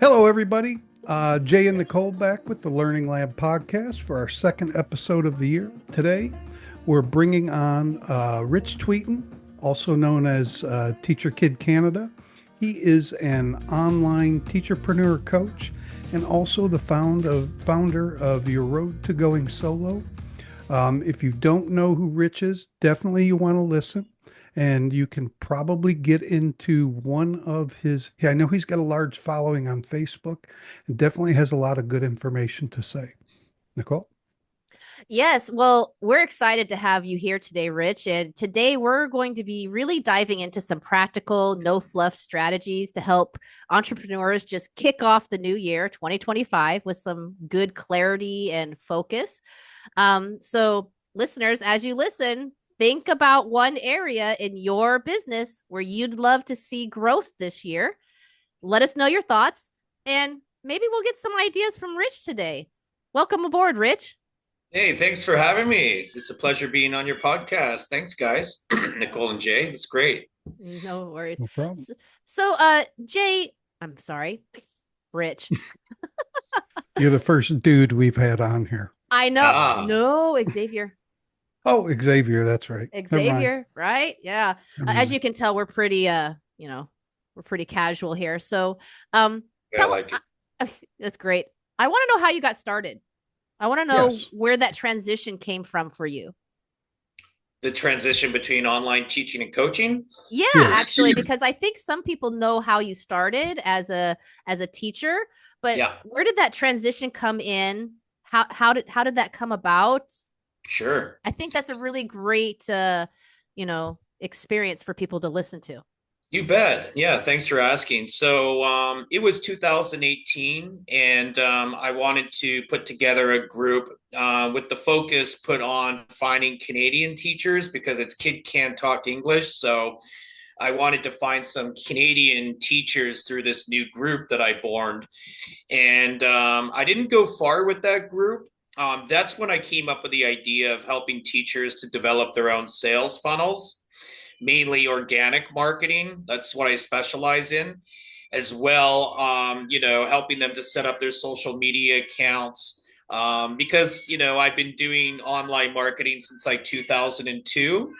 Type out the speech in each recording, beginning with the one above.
Hello, everybody. Jay and Nichole back with the Learning Lab podcast for our second episode of the year. Today, we're bringing on Rich Tweten, also known as Teacher Kid Canada. He is an online teacherpreneur coach and also the founder of Your Road to Going Solo. If you don't know who Rich is, definitely you want to listen. And you can probably get into one of his. Yeah, I know he's got a large following on Facebook and definitely has a lot of good information to say. Nichole? Yes, well, we're excited to have you here today, Rich. And today we're going to be really diving into some practical, no fluff strategies to help entrepreneurs just kick off the new year, 2025, with some good clarity and focus. So, listeners, as you listen, think about one area in your business where you'd love to see growth this year. Let us know your thoughts, and maybe we'll get some ideas from Rich today. Welcome aboard, Rich. Hey, thanks for having me. It's a pleasure being on your podcast. Thanks, guys. Nichole and Jay, it's great. No worries. No problem. So, Jay, I'm sorry, Rich. You're the first dude we've had on here. I know. Ah, No, Xavier. Oh, Xavier, that's right. Never mind. Xavier, right? Yeah. Never As mind. you can tell, we're pretty, we're pretty casual here. So, yeah, I tell, like it. that's great. I want to know how you got started. I want to know Yes. where that transition came from for you. The transition between online teaching and coaching. Yeah, Yeah. actually, because I think some people know how you started as a teacher, but Yeah, where did that transition come in? How did that come about? sure. I think that's a really great experience for people to listen to. You bet. Yeah, thanks for asking. So it was 2018, and I wanted to put together a group with the focus put on finding Canadian teachers because it's Kid Can't Talk English. So I wanted to find some Canadian teachers through this new group that I formed. And I didn't go far with that group. That's when I came up with the idea of helping teachers to develop their own sales funnels, mainly organic marketing. That's what I specialize in, as well. Helping them to set up their social media accounts. Because I've been doing online marketing since like 2002.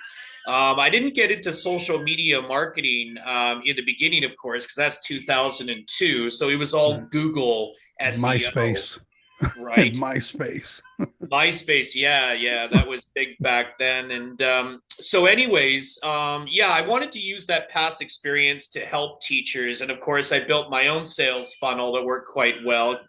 I didn't get into social media marketing in the beginning, of course, because that's 2002. So it was all Google And SEO, MySpace. And right? MySpace. MySpace, yeah, that was big back then. And anyways, I wanted to use that past experience to help teachers. And of course, I built my own sales funnel that worked quite well,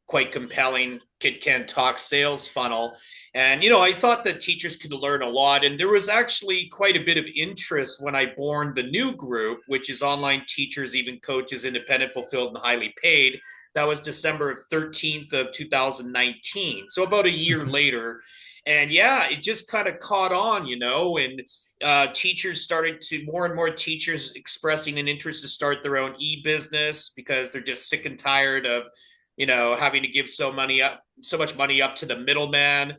quite compelling. Kid Can Talk sales funnel. And, I thought that teachers could learn a lot. And there was actually quite a bit of interest when I formed the new group, which is online teachers, even coaches, independent, fulfilled, and highly paid. That was December 13th of 2019. So about a year Okay. later. And yeah, it just kind of caught on, and teachers started to more and more teachers expressing an interest to start their own e-business because they're just sick and tired of, having to give so much money up to the middleman.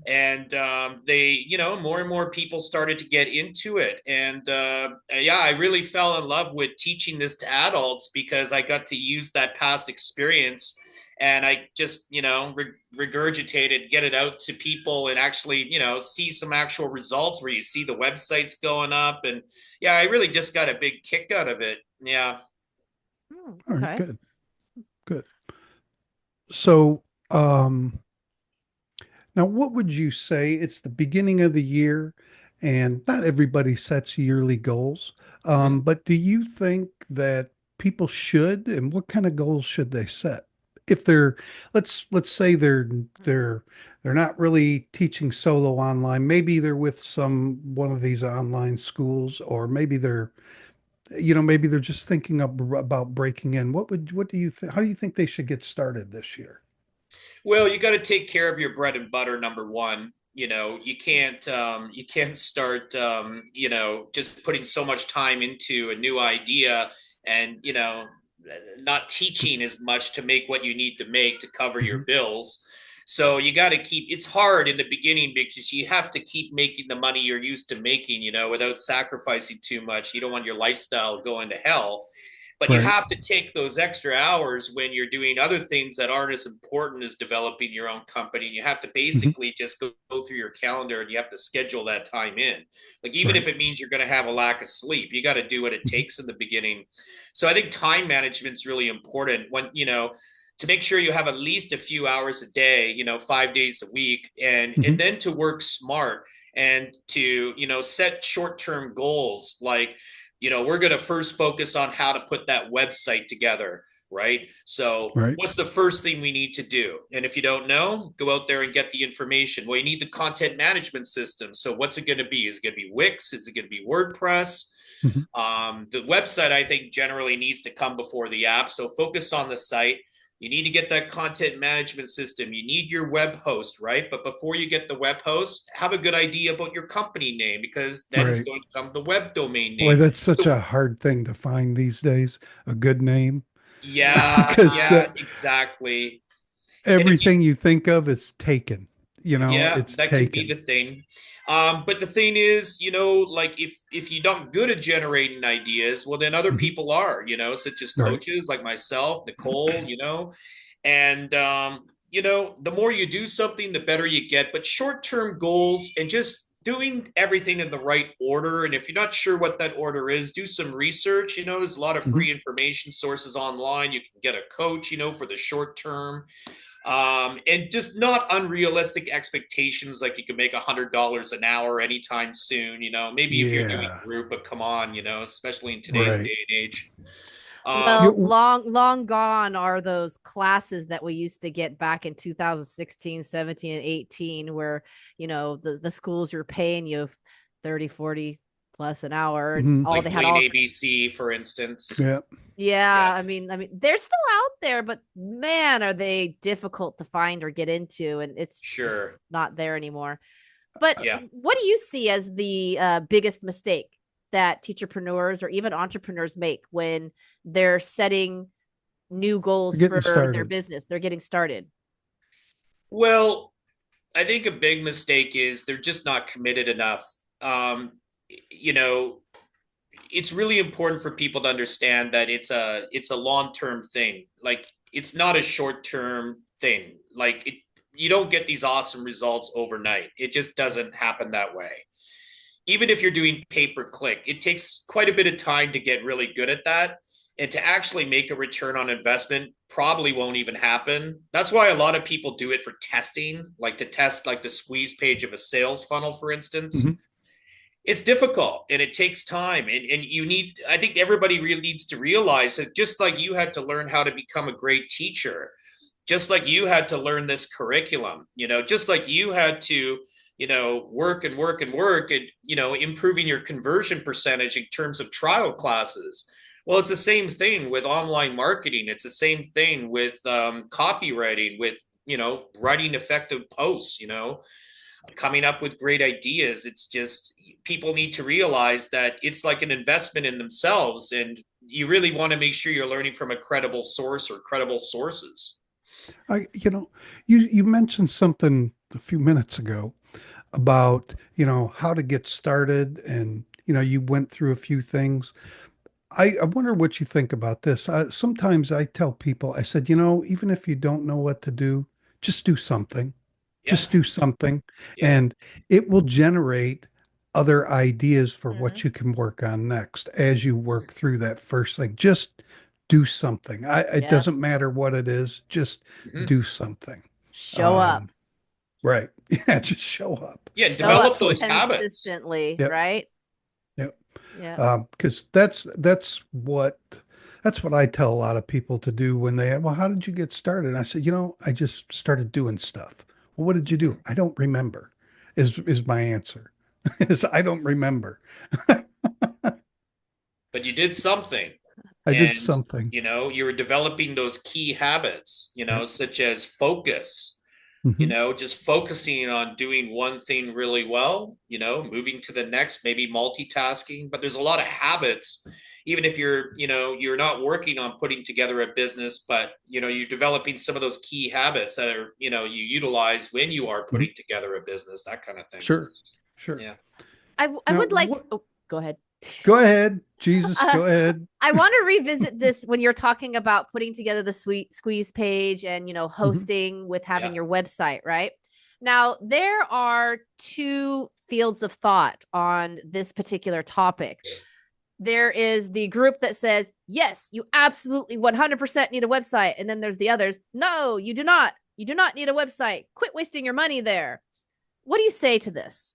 And more and more people started to get into it. And I really fell in love with teaching this to adults because I got to use that past experience, and I just regurgitated, get it out to people, and actually see some actual results where you see the websites going up. And yeah, I really just got a big kick out of it. Yeah. Oh, All right, okay. good. Good. So, now what would you say? It's the beginning of the year, and not everybody sets yearly goals. Mm-hmm. But do you think that people should, and what kind of goals should they set? If they're, let's say they're not really teaching solo online. Maybe they're with one of these online schools, or maybe maybe they're just thinking about breaking in. What do you think? How do you think they should get started this year? Well, you got to take care of your bread and butter, number one. You can't start just putting so much time into a new idea and not teaching as much to make what you need to make to cover your Mhm. bills. So you got to keep, it's hard in the beginning because you have to keep making the money you're used to making, without sacrificing too much. You don't want your lifestyle going to hell. But you Right. have to take those extra hours when you're doing other things that aren't as important as developing your own company. And you have to Mhm. basically just go through your calendar and you have to schedule that time in. Like, even Right. if it means you're going to have a lack of sleep, you got to do what it Mhm. takes in the beginning. So I think time management is really important to make sure you have at least a few hours a day, 5 days a week, and Mhm. then to work smart and to, set short-term goals. Like, we're going to first focus on how to put that website together, right? So Right. what's the first thing we need to do? And if you don't know, go out there and get the information. Well, you need the content management system. So what's it going to be? Is it going to be Wix? Is it going to be WordPress? Mhm. The website, I think, generally needs to come before the app. So focus on the site. You need to get that content management system. You need your web host, right? But before you get the web host, have a good idea about your company name, because then it's Right. going to come the web domain Boy, name. that's such So, a hard thing to find these days, a good name, yeah, because yeah, exactly. And if you everything you think of is taken. Yeah, It's that could be taken. the thing. But the thing is, like, if you're not good at generating ideas, well, then other Mhm. people are, such as Right. coaches like myself, Nichole, and the more you do something, the better you get. But short-term goals and just doing everything in the right order. And if you're not sure what that order is, do some research. There's a lot of Mhm. free information sources online. You can get a coach, for the short term, and just not unrealistic expectations, like you can make $100 an hour anytime soon. Maybe if you're doing Yeah. group, but come on, especially in today's Right. day and age. Well, You, long gone are those classes that we used to get back in 2016, 17, and 18, where, the schools were paying you 30, 40 plus an hour, and mhm. all they Like had Blaine all. ABC, for instance. Yeah. Yeah, Yeah, I mean, they're still out there, but man, are they difficult to find or get into, and it's just sure. not there anymore. But Yeah. what do you see as the biggest mistake that teacherpreneurs or even entrepreneurs make when they're setting new We're goals getting for their started. business? They're getting started. Well, I think a big mistake is they're just not committed enough. Um, you know, it's really important for people to understand that it's a long-term thing. Like, it's not a short-term thing. Like, you don't get these awesome results overnight. It just doesn't happen that way. Even if you're doing pay-per-click, it takes quite a bit of time to get really good at that. And to actually make a return on investment probably won't even happen. That's why a lot of people do it for testing, like to test like the squeeze page of a sales funnel, for instance. Mhm. It's difficult and it takes time, and I think everybody really needs to realize that, just like you had to learn how to become a great teacher, just like you had to learn this curriculum, just like you had to, work and work and work and, improving your conversion percentage in terms of trial classes. Well, it's the same thing with online marketing. It's the same thing with copywriting, with, writing effective posts, coming up with great ideas. It's just, people need to realize that it's like an investment in themselves, and you really want to make sure you're learning from a credible source or credible sources. I, you mentioned something a few minutes ago about, how to get started, and, you went through a few things. I wonder what you think about this. Sometimes I tell people, I said, even if you don't know what to do, just do something. Yeah, Just do something, yeah. and it will generate other ideas for Mhm. what you can work on next as you work through that first thing. Just do something. It Yep. doesn't matter what it is, just Mhm. do something. Show up. Um, right. Yeah, just show up. Yeah, Show up develop That's those like, habits. consistently, yep, right? yep. Yeah. Because that's what I tell a lot of people to do when well, how did you get started? And I said, I just started doing stuff. Well, what did you do? I don't remember, is my answer. Is I don't remember. But you did something, I did and something. you were developing those key habits, Yep. such as focus, Hmm. just focusing on doing one thing really well, moving to the next, maybe multitasking. But there's a lot of habits, even if you're not working on putting together a business, but, you're developing some of those key habits that are, you utilize when you are Hmm. putting together a business, that kind of thing. Sure. Sure. I Now, would like what to, oh, go ahead. Go ahead. Jesus, Uh, go ahead. I want to revisit this when you're talking about putting together the sweet squeeze page and, Mhm. hosting with having Yeah. your website, right? Now, there are two fields of thought on this particular topic. There is the group that says, yes, you absolutely 100% need a website. And then there's the others. No, you do not. You do not need a website. Quit wasting your money there. What do you say to this?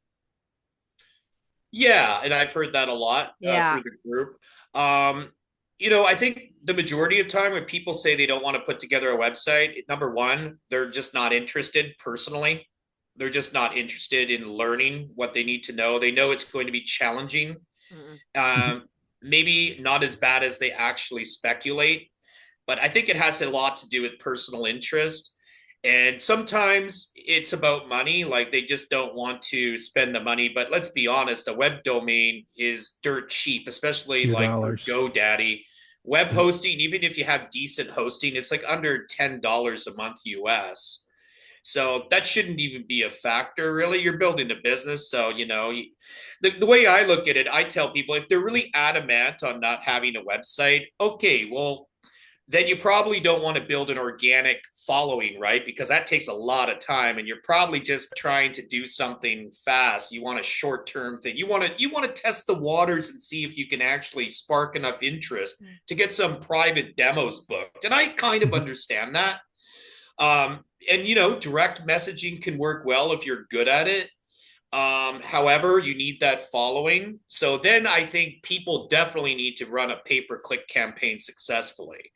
Yeah, and I've heard that a lot Yeah. through the group. Um, I think the majority of time when people say they don't want to put together a website, number one, they're just not interested personally. They're just not interested in learning what they need to know. They know it's going to be challenging, Mm-mm. Mhm. um, maybe not as bad as they actually speculate, but I think it has a lot to do with personal interest. And sometimes it's about money, like they just don't want to spend the money. But let's be honest, a web domain is dirt cheap, especially Few like through dollars. GoDaddy. Web Yep. hosting, even if you have decent hosting, it's like under $10 a month US. So that shouldn't even be a factor, really. You're building a business. So, the way I look at it, I tell people if they're really adamant on not having a website, okay, well, then you probably don't want to build an organic following, right? Because that takes a lot of time and you're probably just trying to do something fast. You want a short-term thing. You want to test the waters and see if you can actually spark enough interest to get some private demos booked. And I kind of Mhm. understand that. And direct messaging can work well if you're good at it. However, you need that following. So then I think people definitely need to run a pay-per-click campaign successfully.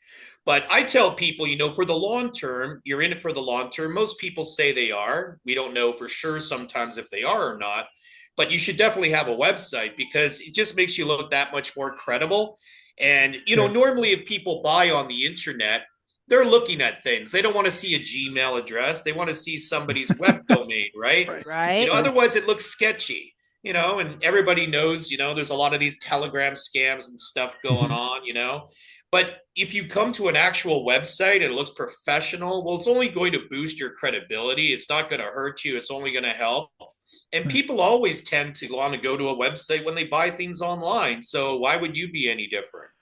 But I tell people, for the long term, you're in it for the long term. Most people say they are. We don't know for sure sometimes if they are or not. But you should definitely have a website because it just makes you look that much more credible. And, Yeah. normally if people buy on the internet, they're looking at things. They don't want to see a Gmail address. They want to see somebody's web domain, right? Right. Right. Right. Otherwise it looks sketchy, and everybody knows, there's a lot of these Telegram scams and stuff going Mhm. on. But if you come to an actual website and it looks professional, well, it's only going to boost your credibility. It's not going to hurt you. It's only going to help. And Right. people always tend to want to go to a website when they buy things online. So why would you be any different?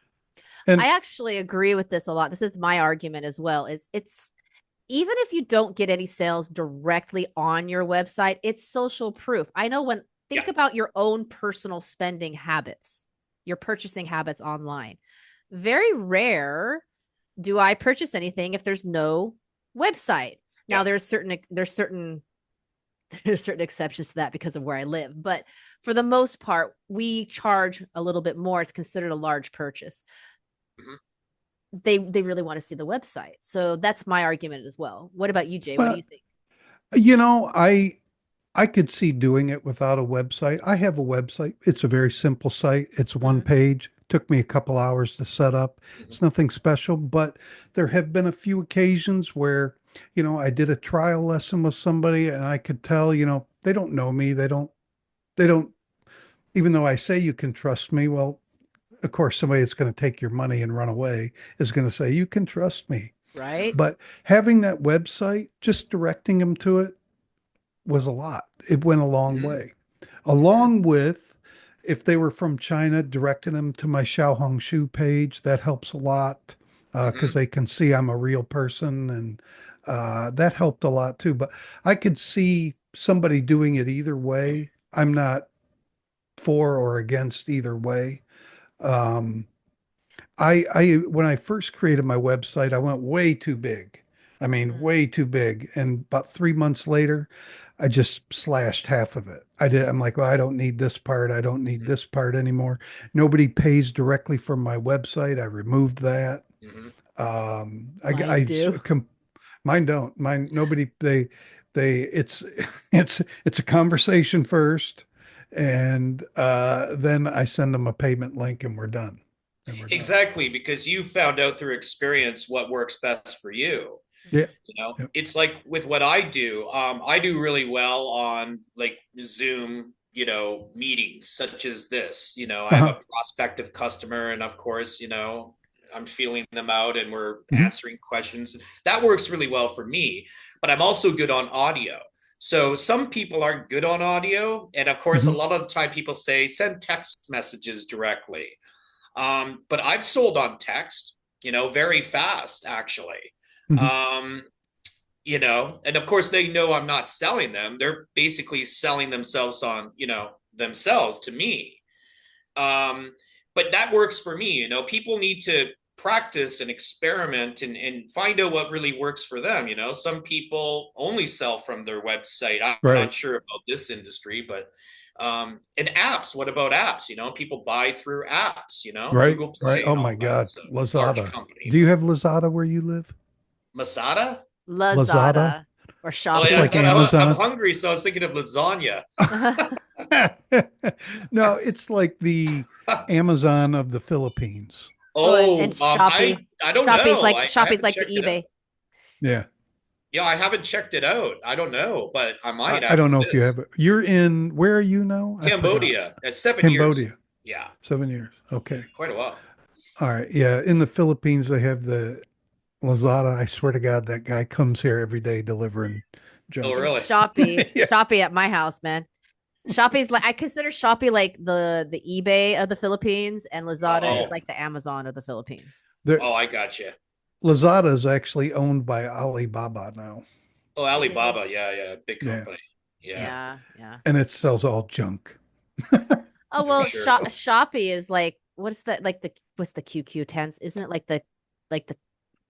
And I actually agree with this a lot. This is my argument as well. Is it's even if you don't get any sales directly on your website, it's social proof. I know when Yeah. think about your own personal spending habits, your purchasing habits online. Very rare do I purchase anything if there's no website. Now Yeah. there's certain exceptions to that because of where I live, but for the most part, we charge a little bit more. It's considered a large purchase. Mhm. They really want to see the website. So that's my argument as well. What about you, Jay? What do well, you think? you know, I could see doing it without a website. I have a website. It's a very simple site. It's one Mhm. page. Took me a couple hours to set up. Mhm. It's nothing special, but there have been a few occasions where, I did a trial lesson with somebody and I could tell, they don't know me. They don't, even though I say you can trust me. Well, of course, somebody that's going to take your money and run away is going to say, you can trust me. Right? But having that website, just directing them to it was a lot. It went a long Mhm. way. Yeah. Along with, if they were from China, directing them to my Xiaohongshu page, that helps a lot because Mhm. they can see I'm a real person, and that helped a lot too. But I could see somebody doing it either way. I'm not for or against either way. Um, I when I first created my website, I went way too big. I mean, Mm. way too big. And about 3 months later, I just slashed half of it. I'm like, well, I don't need this part. I don't need Mhm. this part anymore. Nobody pays directly from my website. I removed that. Mhm. Mine do. Mine don't. Mine, nobody, it's, it's a conversation first. And then I send them a payment link and we're done. And we're done. Exactly, because you found out through experience what works best for you. Yeah. Yep. It's like with what I do. I do really well on like Zoom, meetings such as this. I have Uh-huh. a prospective customer, and of course, I'm feeling them out and we're Mhm. answering questions. That works really well for me, but I'm also good on audio. So some people aren't good on audio. And of course, a Mhm. lot of the time people say send text messages directly. But I've sold on text, very fast, actually. Mhm. Um, and of course they know I'm not selling them. They're basically selling themselves on, themselves to me. Um, but that works for me. People need to practice and experiment and find out what really works for them. Some people only sell from their website. I'm Right. not sure about this industry, but and apps. What about apps? People buy through apps. Right. Google Right. Play Oh and my all that. God. It's a large Lazada. company, Do you but have Lazada where you live? Masada. Lazada. Lazada or Oh It's yeah, I Shopee. like thought I'm Amazon. hungry, so I was thinking of lasagna. No, it's like the Amazon of the Philippines. Oh, and Oh, Shopee. I don't know. I Shopee's haven't like the checked it out. eBay. Yeah. Yeah, I haven't checked it out. I don't know, but I might I don't after know if you have this. it. You're in, where are you now? I forgot. Cambodia. That's 7 years. Cambodia. Yeah, 7 years. yeah, Okay. quite a while. All right. Yeah. In the Philippines, they have the Lazada. I swear to God, that guy comes here every day delivering Oh, junk. And really? Shopee. Yeah. Shopee at my house, man. Shopee's like I consider Shopee like the eBay of the Philippines, and Lazada is Yeah. Oh, like the Amazon of the Philippines. The oh, I got you. Lazada is actually owned by Alibaba now. Oh, It is. Alibaba. Yeah, yeah, big Yeah. company. Yeah, Yeah, yeah. And it sells all junk. Oh for well, sure. Shopee is like what's that like the what's the QQ tens? Isn't it like the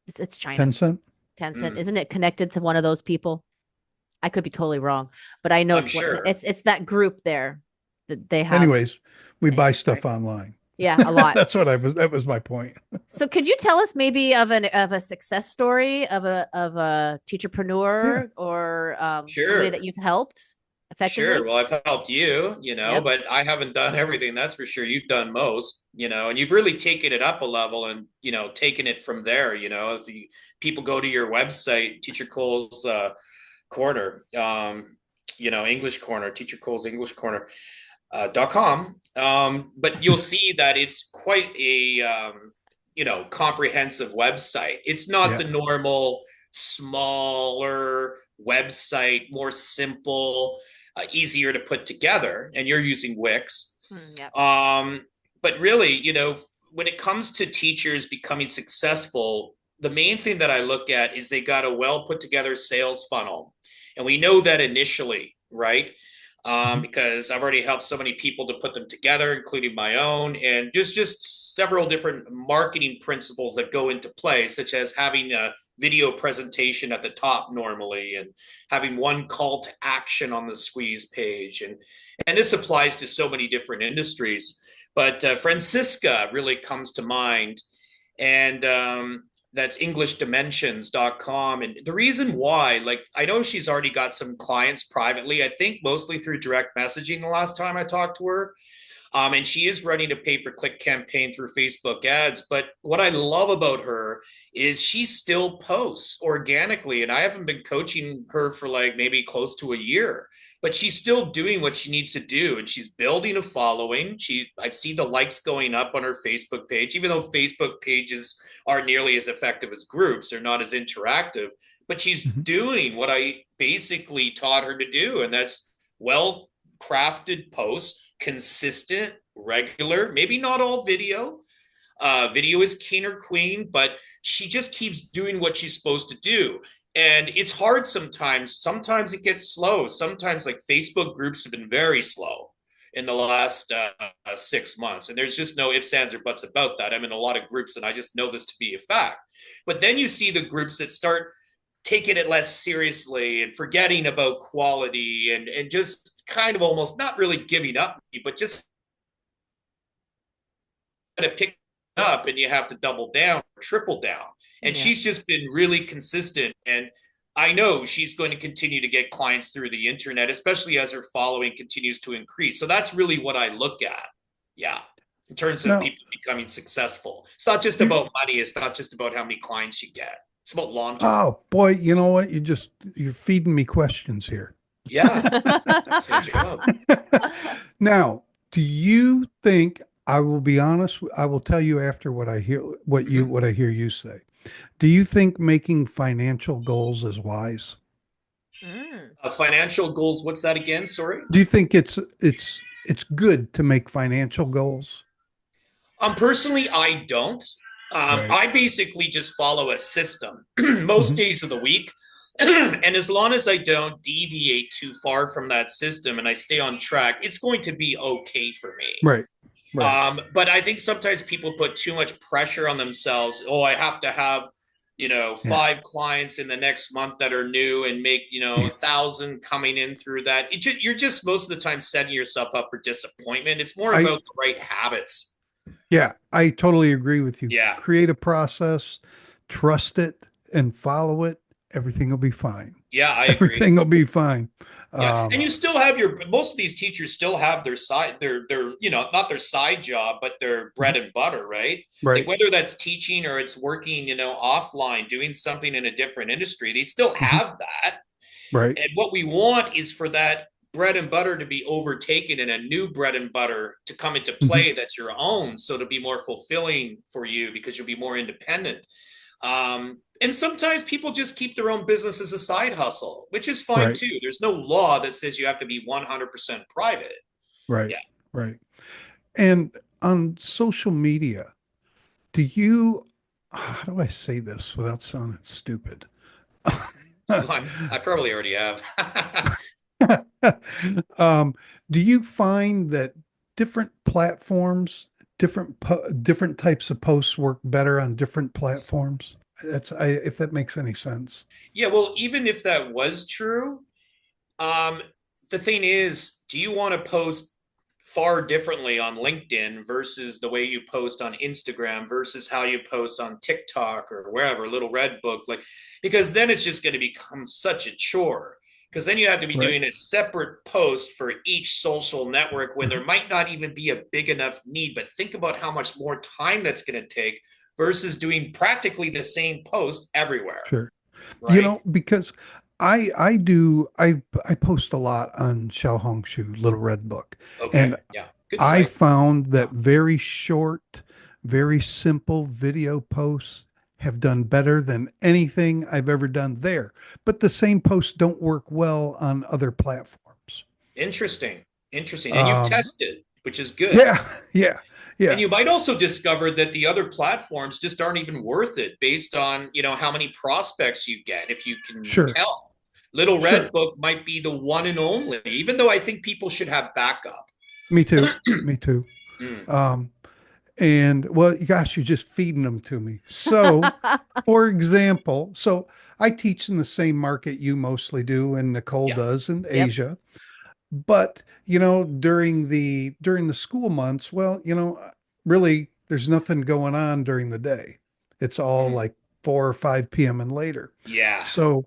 it's China. 10 cent? Tencent. Mm, Isn't it connected to one of those people? I could be totally wrong, but I know I'm it's what sure. it's that group there that they have. Anyways, we buy Anyway, sorry. stuff online. Yeah, a lot. That was my point. So could you tell us maybe of a success story of a Yeah. teacherpreneur or somebody that Sure. you've helped Sure. effectively? Well, I've helped you, Yep. but I haven't done everything. That's for sure. You've done most, and you've really taken it up a level and, taken it from there. If people go to your website, Teacher Cole's Corner, English Corner, Teacher Cole's English Corner, .com. But you'll see that it's quite a, comprehensive website. It's not Yeah. the normal, smaller website, more simple, easier to put together. And you're using Wix. Yep. But really, when it comes to teachers becoming successful, the main thing that I look at is they got a well put together sales funnel. And we know that initially, right? Mhm. Because I've already helped so many people to put them together, including my own, and just several different marketing principles that go into play, such as having a video presentation at the top normally, and having one call to action on the squeeze page, and this applies to so many different industries. But Francisca really comes to mind, and that's EnglishDimensions.com. And the reason why, like, I know she's already got some clients privately, I think mostly through direct messaging the last time I talked to her. And she is running a pay-per-click campaign through Facebook ads. But what I love about her is she still posts organically. And I haven't been coaching her for like maybe close to a year, but she's still doing what she needs to do. And she's building a following. I've seen the likes going up on her Facebook page, even though Facebook pages aren't nearly as effective as groups. They're not as interactive, but she's Mhm. doing what I basically taught her to do. And that's well crafted posts, consistent, regular, maybe not all video. Video is king or queen, but she just keeps doing what she's supposed to do. And it's hard sometimes. Sometimes it gets slow. Sometimes, like, Facebook groups have been very slow in the last 6 months. And there's just no ifs, ands, or buts about that. I'm in a lot of groups and I just know this to be a fact. But then you see the groups that start taking it less seriously and forgetting about quality and just kind of almost not really giving up, but just to pick up and you have to double down or triple down. And Yeah. she's just been really consistent. And I know she's going to continue to get clients through the internet, especially as her following continues to increase. So that's really what I look at. Yeah. In terms of Now, people becoming successful. It's not just you, about money. It's not just about how many clients you get. It's about long term. oh boy, you know what? You're feeding me questions here. Yeah. That's my job. Now, do you think, I will be honest, I will tell you after Mhm. what I hear you say. Do you think making financial goals is wise? Mm. Financial goals. What's that again? Sorry. Do you think it's good to make financial goals? Personally, I don't. Right. I basically just follow a system most Hmm. days of the week. And as long as I don't deviate too far from that system and I stay on track, it's going to be okay for me. Right. Right. But I think sometimes people put too much pressure on themselves. Oh, I have to have, Yeah. 5 clients in the next month that are new and make, 1,000 coming in through that. You're just most of the time setting yourself up for disappointment. It's more I about the right habits. Yeah, I totally agree with you. Yeah. Create a process, trust it, and follow it. Everything will be fine. Yeah, I agree. Everything will be fine. Yeah, and Um, you still have most of these teachers still have their side, their not their side job, but their bread and butter, right? Like right. whether that's teaching or it's working, offline, doing something in a different industry, they still Mhm. have that. Right. And what we want is for that bread and butter to be overtaken and a new bread and butter to come into Mhm. play that's your own, so to be more fulfilling for you because you'll be more independent. And sometimes people just keep their own business as a side hustle, which is fine Right. too. There's no law that says you have to be 100% private. Right. Yeah. Right. And on social media, do you, how do I say this without sounding stupid? It's fine. I probably already have. Um, do you find that different platforms, different types of posts work better on different platforms? If that makes any sense. Yeah, well, even if that was true, um, the thing is, do you want to post far differently on LinkedIn versus the way you post on Instagram versus how you post on TikTok or wherever, Little Red Book, like, because then it's just going to become such a chore. Because then you have to be Right. doing a separate post for each social network when there might not even be a big enough need. But think about how much more time that's going to take versus doing practically the same post everywhere, Sure. right? Because I post a lot on Xiaohongshu, Little Red Book, Okay. and Yeah. Good I site. found that very short, very simple video posts have done better than anything I've ever done there. But the same posts don't work well on other platforms. Interesting. Interesting. And you've Um, tested, which is good. yeah, yeah, And yeah, you might also discover that the other platforms just aren't even worth it based on, how many prospects you get, if you can sure, tell. Little Red sure. Book might be the one and only, even though I think people should have backup. Me too. Me too. Mm, Um, and well, gosh, you're just feeding them to me. So, for example, I teach in the same market you mostly do, and Nichole yeah. does in Yep. Asia. But, during the school months, well, really there's nothing going on during the day. It's all Mm, like 4 or 5 p.m. and later. yeah. So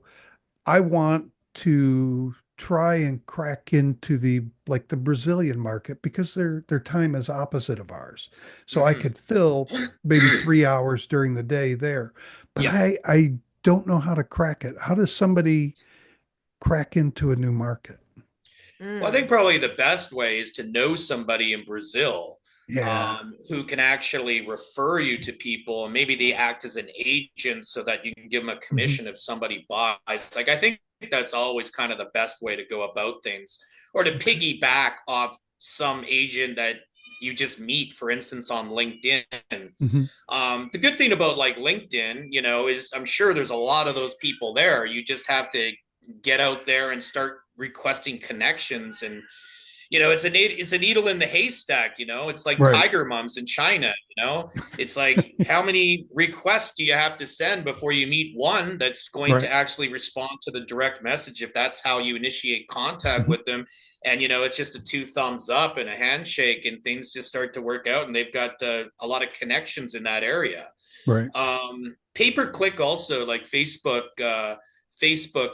I want to try and crack into the Brazilian market because their time is opposite of ours. So I Hmm. could fill maybe 3 hours during the day there. But Yeah. I don't know how to crack it. How does somebody crack into a new market? Well, I think Mm. probably the best way is to know somebody in Brazil, Yeah. who can actually refer you to people, and maybe they act as an agent so that you can give them a Hmm. commission if somebody buys. Like, I think that's always kind of the best way to go about things, or to Okay. piggyback off some agent that you just meet, for instance, on LinkedIn. Hmm. The good thing about like LinkedIn, is I'm sure there's a lot of those people there. You just have to get out there and start requesting connections, and it's a needle in the haystack. It's like Right. tiger mums in China. It's like, how many requests do you have to send before you meet one that's going to Right. actually respond to the direct message, if that's how you initiate contact Hmm. with them. And it's just a two thumbs up and a handshake, and things just start to work out, and they've got a lot of connections in that area. Right. Pay per click also, like Facebook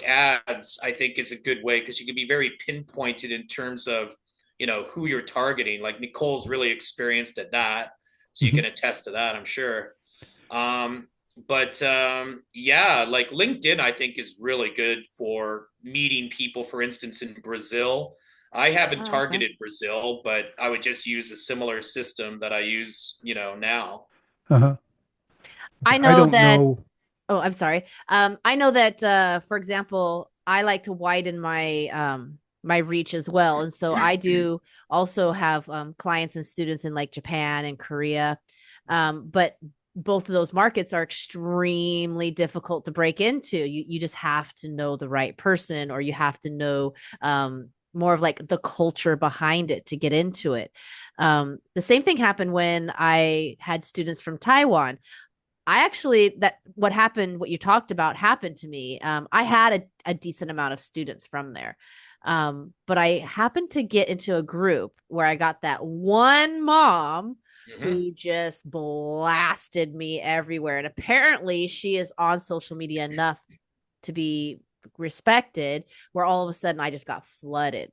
ads, I think, is a good way, because you can be very pinpointed in terms of who you're targeting. Like Nichole's really experienced at that, so you Hmm. can attest to that, I'm sure. But yeah, like LinkedIn, I think, is really good for meeting people, for instance, in Brazil. I haven't Oh, okay. targeted Brazil, but I would just use a similar system that I use now. Uh-huh. I I know don't that. know. Oh, I'm sorry. I know that, for example, I like to widen my reach as well. And so I do also have clients and students in like Japan and Korea. But both of those markets are extremely difficult to break into. You just have to know the right person, or you have to know more of like the culture behind it to get into it. The same thing happened when I had students from Taiwan. I actually, that what happened, what you talked about happened to me. I had a decent amount of students from there. But I happened to get into a group where I got that one mom who just blasted me everywhere. And apparently she is on social media enough to be respected, where all of a sudden I just got flooded.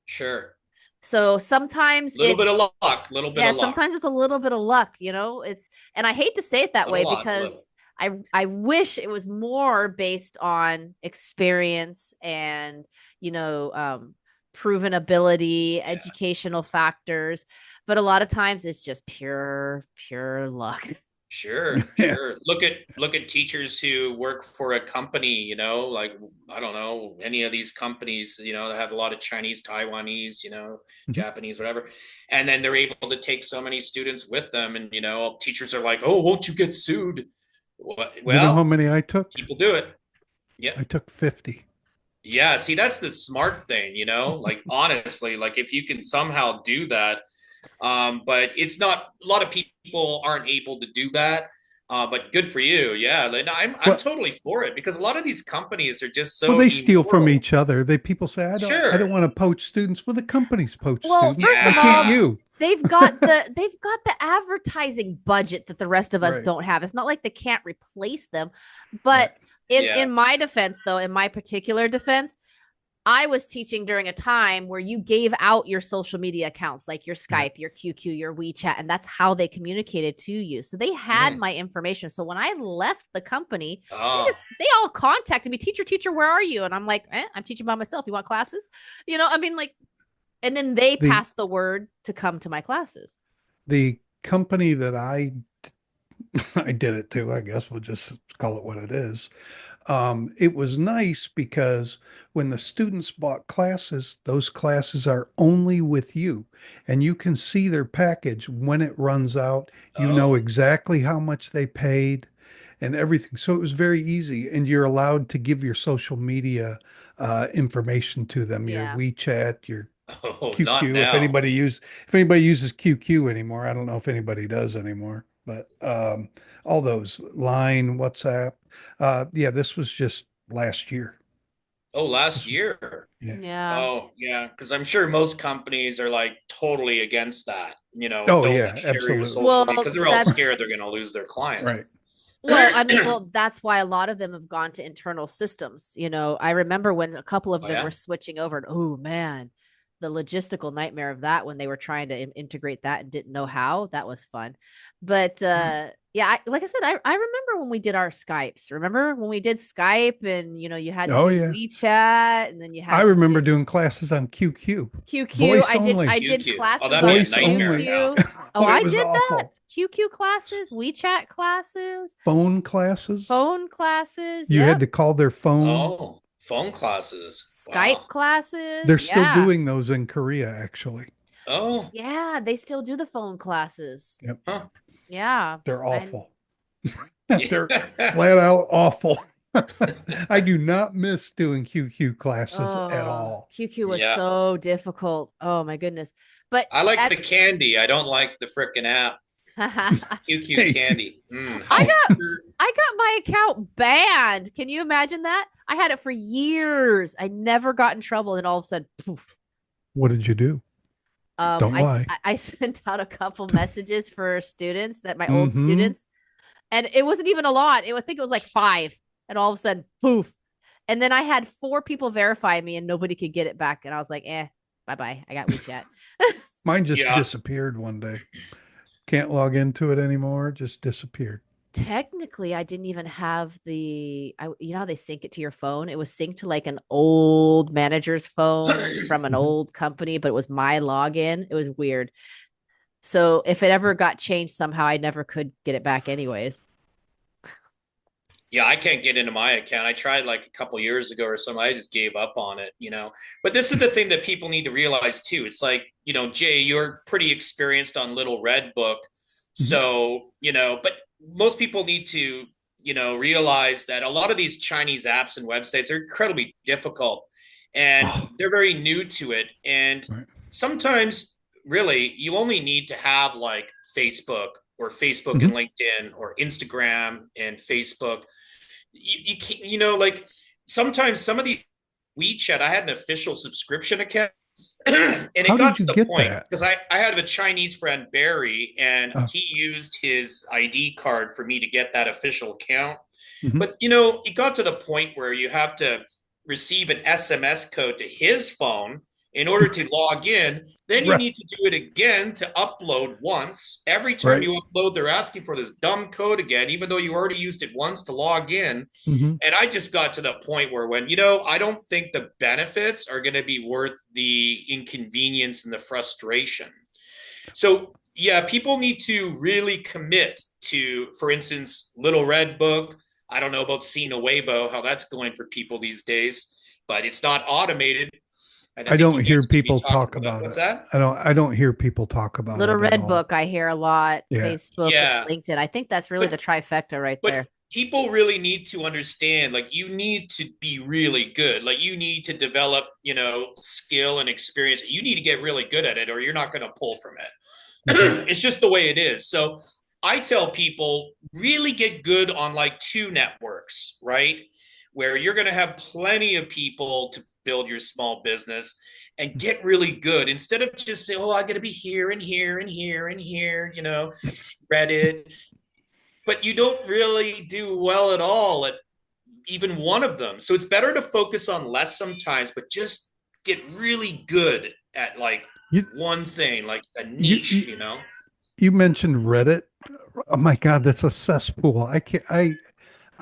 Sure. So sometimes little bit of luck, little bit of luck. Sometimes it's a little bit of luck, and I hate to say it that way because I wish it was more based on experience and, proven ability, educational factors. But a lot of times it's just pure luck. Sure. Look at teachers who work for a company, like, I don't know, any of these companies, that have a lot of Chinese, Taiwanese, Japanese, whatever. And then they're able to take so many students with them. And, teachers are like, oh, won't you get sued? Well, you know how many I took? People do it. Yeah. I took 50. Yeah. See, that's the smart thing, like, honestly, like if you can somehow do that. But it's not, a lot of people aren't able to do that. But good for you. Yeah. I'm totally for it, because a lot of these companies are just so, well, they steal from each other. People say, I don't want to poach students. Well, the companies poach students. First of all, they've got the advertising budget that the rest of us don't have. It's not like they can't replace them. But in my defense, though, in my particular defense, I was teaching during a time where you gave out your social media accounts, like your Skype, your QQ, your WeChat, and that's how they communicated to you. So they had my information. So when I left the company, they all contacted me, teacher, where are you? And I'm like, I'm teaching by myself. You want classes? And then they passed the word to come to my classes. The company that I did it to, I guess we'll just call it what it is. It was nice because when the students bought classes, those classes are only with you, and you can see their package when it runs out. You know exactly how much they paid and everything. So it was very easy, and you're allowed to give your social media information to them, your WeChat, your QQ. If anybody uses QQ anymore, I don't know if anybody does anymore, but all those, Line, WhatsApp. This was just last year. Oh, last year. Yeah. Oh, yeah. Because I'm sure most companies are like totally against that. Absolutely. Well, because they're all scared they're going to lose their clients. Right. Well, that's why a lot of them have gone to internal systems. I remember when a couple of them were switching over, and oh man, the logistical nightmare of that when they were trying to integrate that and didn't know how. That was fun. But like I said, I remember when we did our Skypes. Remember when we did Skype and you had to do WeChat, and then you had. I remember doing classes on QQ. QQ. I did classes on QQ. Oh, I did awful. That. QQ classes, WeChat classes, phone classes. You had to call their phone. Oh. Phone classes, Skype classes. They're still doing those in Korea, actually. Oh, yeah, they still do the phone classes. Yep. Huh. Yeah, they're awful. They're flat out awful. I do not miss doing QQ classes at all. QQ was so difficult. Oh my goodness! But I like the candy. I don't like the frickin' app. QQ candy. I got my account banned. Can you imagine that? I had it for years. I never got in trouble, and all of a sudden, poof. What did you do? Don't lie. I sent out a couple messages for students, my old students, and it wasn't even a lot. I think it was like 5, and all of a sudden, poof. And then I had 4 people verify me, and nobody could get it back. And I was like, bye-bye. I got WeChat. Mine just disappeared one day. Can't log into it anymore. Just disappeared. Technically, I didn't even have how they sync it to your phone? It was synced to like an old manager's phone from an old company, but it was my login. It was weird. So if it ever got changed somehow, I never could get it back anyways. Yeah, I can't get into my account. I tried like a couple years ago or something. I just gave up on it, you know. But this is the thing that people need to realize too. It's like, you know, Jay, you're pretty experienced on Little Red Book. Mhm. So, you know, but most people need to, you know, realize that a lot of these Chinese apps and websites are incredibly difficult and Oh, they're very new to it. And right. sometimes really you only need to have like Facebook or Facebook and Mhm. LinkedIn or Instagram and Facebook. You can't, you know, like sometimes some of the WeChat, I had an official subscription account. And it How got did to you the get point that? because I had a Chinese friend, Barry, and Oh, he used his ID card for me to get that official account. mhm. But, you know, it got to the point where you have to receive an SMS code to his phone in order to log in. Then you Right. need to do it again to upload once. Every time Right. you upload, they're asking for this dumb code again, even though you already used it once to log in. Hmm. And I just got to the point where when, you know, I don't think the benefits are going to be worth the inconvenience and the frustration. So, yeah, people need to really commit to, for instance, Little Red Book. I don't know about Sina Weibo, how that's going for people these days, but it's not automated. And I I think don't you hear guys are going to be people talking talk about that. about What's it. that? I don't hear people talk about Little it at Red all. Book, I hear a lot. Yeah. Facebook Yeah. and LinkedIn. I think that's really the But trifecta right but there. people really need to understand like you need to be really good, like you need to develop, you know, skill and experience. You need to get really good at it or you're not going to pull from Hmm. it. It's just the way it is. So I tell people really get good on like two networks, right, where you're going to have plenty of people to build your small business, and get really good instead of just saying, oh, I got to be here and here and here and here, you know, Reddit, but you don't really do well at all at even one of them. So it's better to focus on less sometimes, but just get really good at like You, one thing, like a you niche, you you know? you mentioned Reddit. Oh my God, that's a cesspool. I can't. I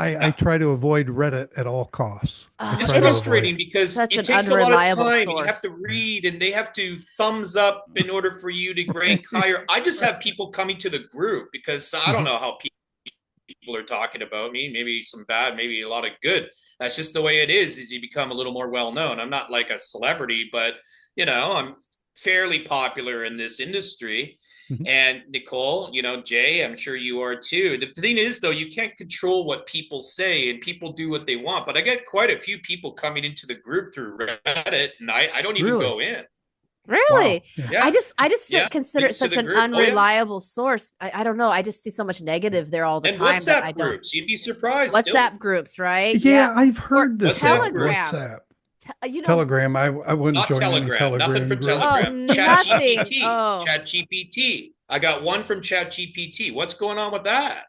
Yeah. try to avoid Reddit at all costs. I Oh, It's try it to is avoid frustrating it. because such it an takes a lot of unreliable time and you have to source. Yeah. read and they have to thumbs up in order for you to rank higher. I just have people coming to the group because I don't Mhm. know how people are talking about me, maybe some bad, maybe a lot of good. That's just the way it is you become a little more well known. I'm not like a celebrity, but you know, I'm fairly popular in this industry. Mhm. And Nichole, you know, Jay, I'm sure you are too. The thing is, though, you can't control what people say and people do what they want. But I get quite a few people coming into the group through Reddit, and I don't even Really? go in. Wow. Really? Yeah. Yeah. I just Yeah. consider it Links to such the an group. Oh, yeah. unreliable source. I don't know. I just see so much negative there all the And time that I WhatsApp don't. groups. You'd be surprised still. WhatsApp groups, right? Yeah. Yeah, I've Or heard this WhatsApp about groups. Telegram. WhatsApp. You know, Telegram. I wouldn't Not join any Telegram. Nothing Telegram from group. oh, Telegram. Chat nothing. GPT. Oh, Chat GPT. I got one from Chat GPT. What's going on with that?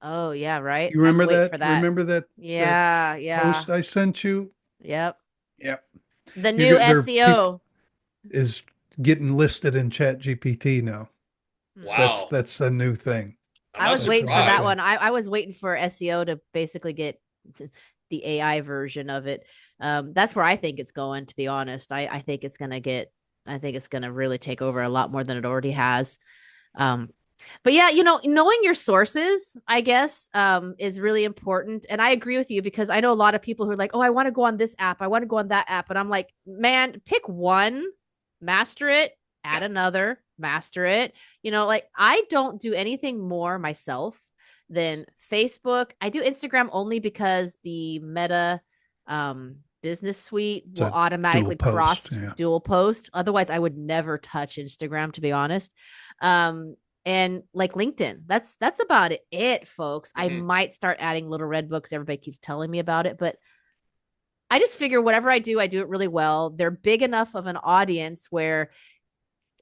oh, yeah, right. You I have to remember wait that? for that. Remember that Yeah, yeah. post I sent you? Yep. Yep. The You new get there. People SEO. is getting listed in Chat GPT now. Hmm. That's Wow. that's a new thing. I'm I not was That's a waiting for new that surprised. thing. one. I was waiting for SEO to basically get the AI version of it. That's where I think it's going, to be honest. I think it's gonna get I think it's gonna really take over a lot more than it already has. Um, but yeah, you know, knowing your sources, I guess, is really important. And I agree with you because I know a lot of people who are like, oh, I want to go on this app, I want to go on that app. And I'm like, man, pick one, master it, add Yeah. another, master it. You know, like I don't do anything more myself than Facebook. I do Instagram only because the Meta business suite It's will a dual automatically post. cross Yeah. dual post. Otherwise, I would never touch Instagram, to be honest. And like LinkedIn. That's about it, folks. I Mm-hmm. might start adding Little Red Books. Everybody keeps telling me about it, but I just figure whatever I do it really well. They're big enough of an audience where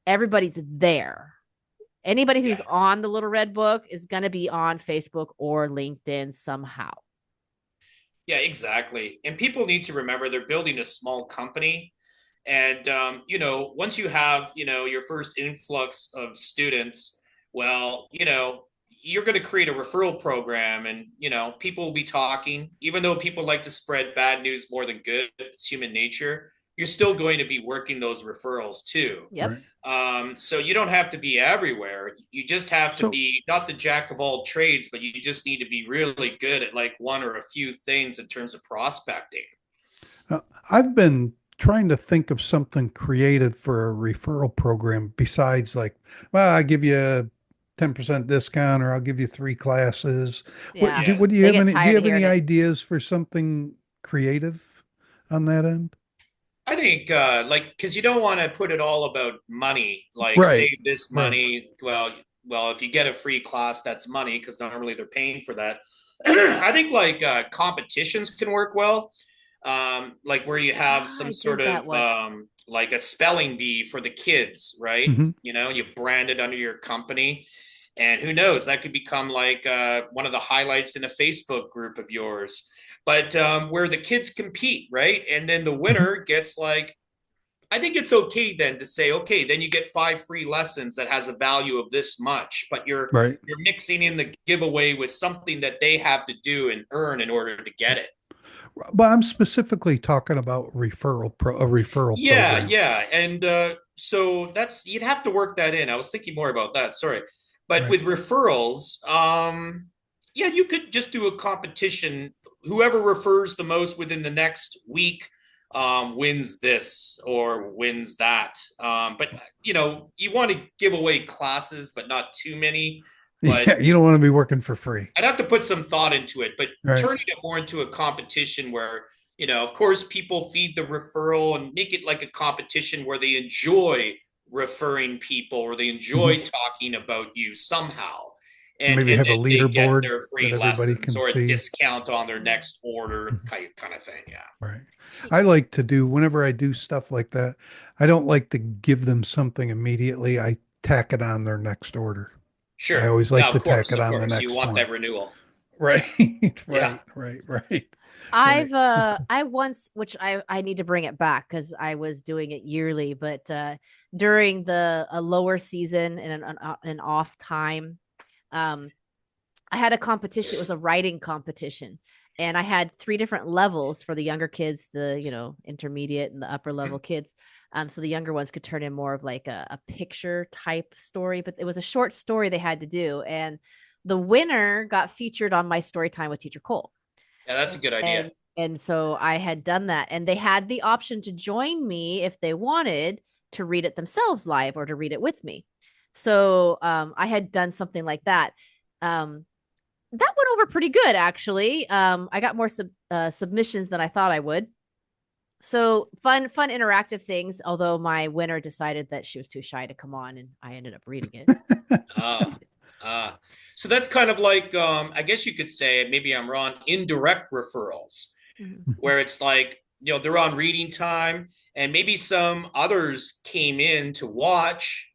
everybody's there. Anybody who's Yeah. on the Little Red Book is going to be on Facebook or LinkedIn somehow. Yeah, exactly. And people need to remember they're building a small company. And, you know, once you have, you know, your first influx of students, well, you know, you're going to create a referral program and, you know, people will be talking, even though people like to spread bad news more than good. It's human nature. you're still going to be working those referrals too. Yep. Right. So you don't have to be everywhere. You just have to So be not the jack of all trades, but you just need to be really good at like one or a few things in terms of prospecting. I've been trying to think of something creative for a referral program besides like, well, I give you a 10% discount or I'll give you 3 classes. Yeah. Yeah. What do you They have get any, do you tired of have any hearing it. ideas for something creative on that end? I think like because you don't want to put it all about money, like Right. save this Right. money. Well, if you get a free class, that's money because normally they're paying for that. I think like competitions can work well, like where you have Ah, some I sort did that of once. like a spelling bee for the kids, right? Hmm. You know, you brand it under your company, and who knows, that could become like one of the highlights in a Facebook group of yours. But where the kids compete, right? And then the Hmm. winner gets like, I think it's okay then to say, okay, then you get 5 free lessons that has a value of this much, but Right. you're mixing in the giveaway with something that they have to do and earn in order to get it. But I'm specifically talking about a referral Yeah, program. yeah. And so that's you'd have to work that in. I was thinking more about that. Sorry. But Right. with referrals, yeah, you could just do a competition. Whoever refers the most within the next week wins this or wins that. But you know, you want to give away classes, but not too many. But Yeah. You don't want to be working for free. I'd have to put some thought into it, but Right. turning it more into a competition where, you know, of course, people feed the referral and make it like a competition where they enjoy referring people or they enjoy Hmm. talking about you somehow. Maybe And have a then they get leaderboard their that free everybody lessons can or a see. discount on their next order Mhm. kind of thing. Yeah. Right. I like to do, whenever I do stuff like that, I don't like to give them something immediately. I tack it on their next order. I Sure. always Yeah, like to tack it of on the course. You next want one. that renewal. Right. Yeah. Right. Right. Right. Right. I once, which I need to bring it back because I was doing it yearly, but during the a lower season and an off time, um I had a competition. It was a writing competition. And I had 3 different levels for the younger kids, the, intermediate and the upper level Mhm. kids. So the younger ones could turn in more of like a picture type story, but it was a short story they had to do. And the winner got featured on my story time with Teacher Cole. Yeah, that's a good idea. And so I had done that. And they had the option to join me if they wanted to read it themselves live or to read it with me. So I had done something like that. Um, that went over pretty good, actually. I got more submissions than I thought I would. So fun interactive things. Although my winner decided that she was too shy to come on, and I ended up reading it. Ah, ah. So that's kind of like, I guess you could say, maybe I'm wrong, indirect referrals, Mhm. where it's like, you know, they're on reading time, and maybe some others came in to watch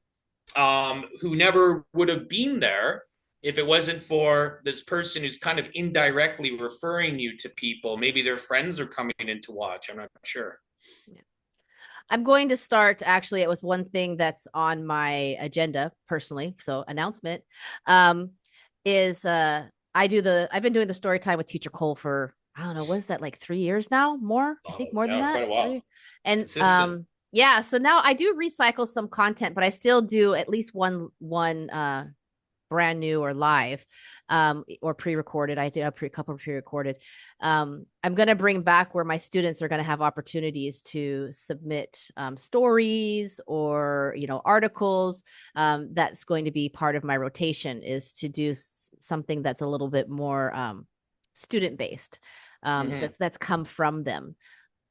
who never would have been there if it wasn't for this person who's kind of indirectly referring you to people. Maybe their friends are coming in to watch. I'm not sure. Yeah. I'm going to start. Actually, it was one thing that's on my agenda personally. So announcement is I've been doing the story time with Teacher Cole for I don't know, what is that, like 3 years now? More? I think Oh, more than yeah, quite that. a while. Three. And Consistent. yeah, so now I do recycle some content, but I still do at least one brand new or live or pre-recorded. I did a couple of pre-recorded. I'm going to bring back where my students are going to have opportunities to submit stories or articles. That's going to be part of my rotation, is to do something that's a little bit more student based, Mhm. that's come from them.